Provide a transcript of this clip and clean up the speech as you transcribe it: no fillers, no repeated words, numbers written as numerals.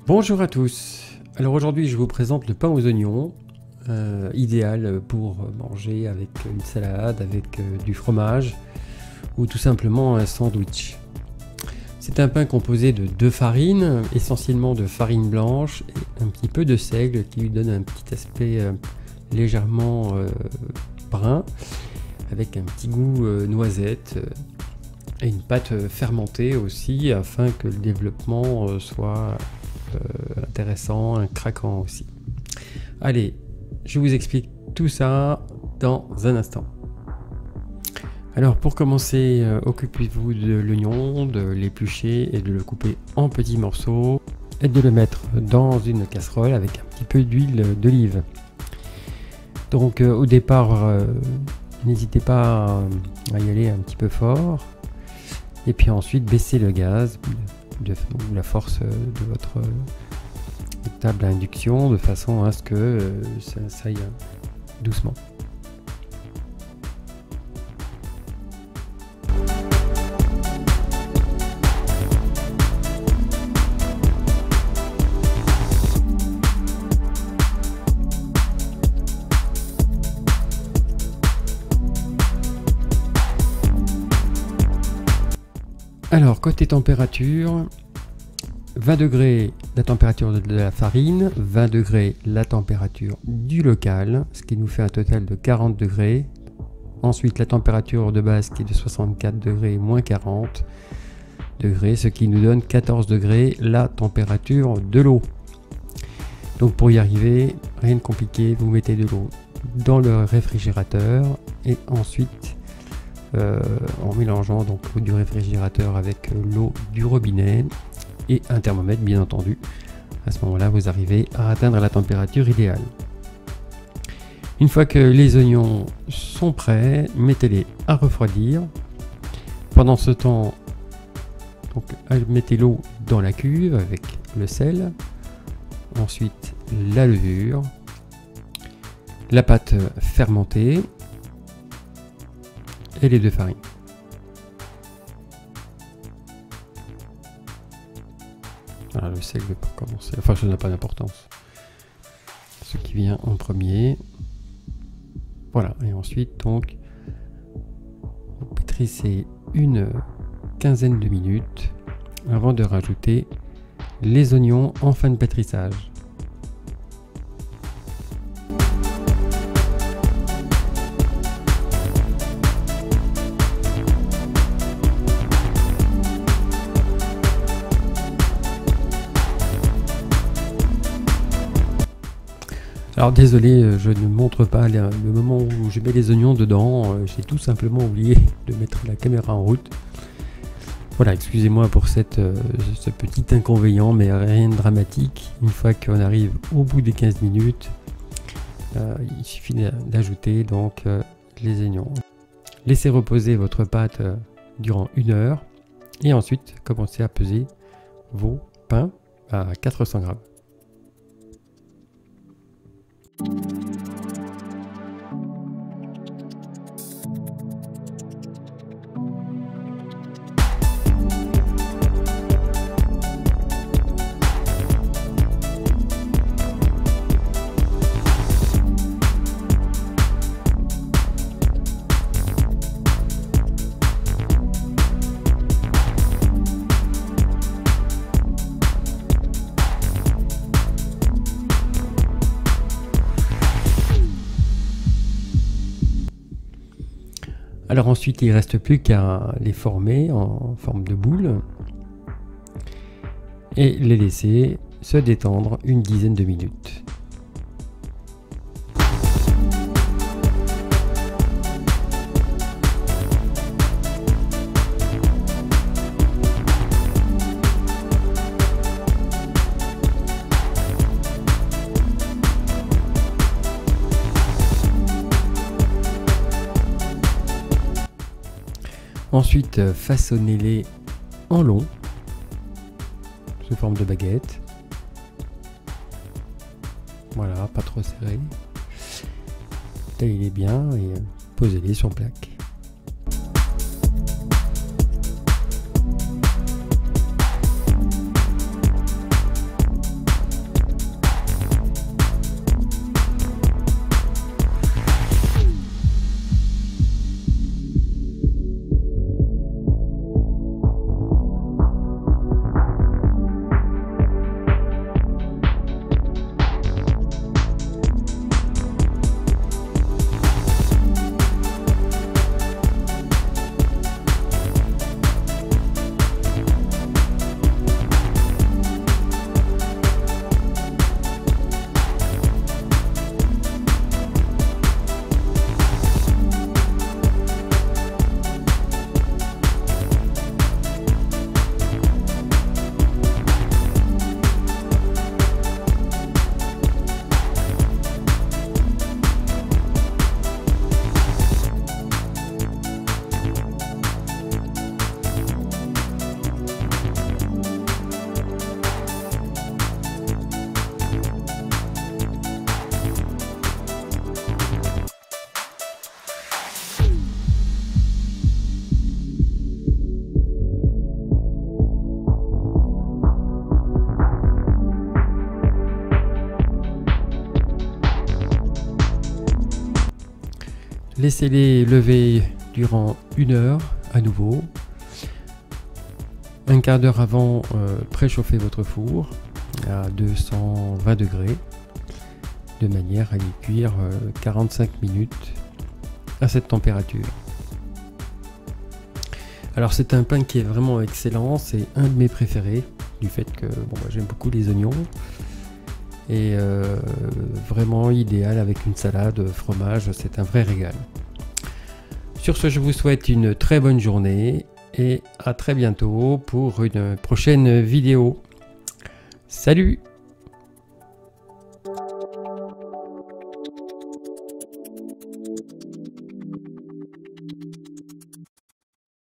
Bonjour à tous. Alors aujourd'hui je vous présente le pain aux oignons, idéal pour manger avec une salade, avec du fromage ou tout simplement un sandwich. C'est un pain composé de 2 farines, essentiellement de farine blanche et un petit peu de seigle qui lui donne un petit aspect légèrement brun, avec un petit goût noisette et une pâte fermentée aussi afin que le développement soit intéressant, craquant aussi. Allez, je vous explique tout ça dans un instant. Alors pour commencer, occupez-vous de l'oignon, de l'éplucher et de le couper en petits morceaux et de le mettre dans une casserole avec un petit peu d'huile d'olive. Donc au départ, n'hésitez pas à y aller un petit peu fort et puis ensuite baissez le gaz de la force de votre table à induction de façon à ce que ça aille doucement. Alors côté température, 20 degrés la température de la farine, 20 degrés la température du local, ce qui nous fait un total de 40 degrés. Ensuite la température de base qui est de 64 degrés moins 40 degrés, ce qui nous donne 14 degrés la température de l'eau. Donc pour y arriver, rien de compliqué, vous mettez de l'eau dans le réfrigérateur et ensuite en mélangeant donc l'eau du réfrigérateur avec l'eau du robinet et un thermomètre bien entendu. À ce moment-là, vous arrivez à atteindre la température idéale. Une fois que les oignons sont prêts, mettez-les à refroidir. Pendant ce temps, donc, mettez l'eau dans la cuve avec le sel, ensuite la levure, la pâte fermentée et les 2 farines. Voilà, le seigle pour commencer, enfin ça n'a pas d'importance, ce qui vient en premier. Voilà, et ensuite donc vous pétrissez une quinzaine de minutes avant de rajouter les oignons en fin de pétrissage. Alors désolé, je ne montre pas le moment où je mets les oignons dedans, j'ai tout simplement oublié de mettre la caméra en route. Voilà, excusez-moi pour ce petit inconvénient, mais rien de dramatique. Une fois qu'on arrive au bout des 15 minutes, il suffit d'ajouter donc les oignons. Laissez reposer votre pâte durant 1 heure et ensuite commencez à peser vos pains à 400 grammes. Alors ensuite, il ne reste plus qu'à les former en forme de boule et les laisser se détendre une dizaine de minutes. Ensuite, façonnez-les en long, sous forme de baguette. Voilà, pas trop serré. Taillez-les bien et posez-les sur plaque. Laissez-les lever durant 1 heure à nouveau. Un quart d'heure avant, préchauffez votre four à 220 degrés de manière à y cuire 45 minutes à cette température. Alors c'est un pain qui est vraiment excellent, c'est un de mes préférés du fait que j'aime beaucoup les oignons et vraiment idéal avec une salade, fromage, c'est un vrai régal. Sur ce, je vous souhaite une très bonne journée et à très bientôt pour une prochaine vidéo. Salut!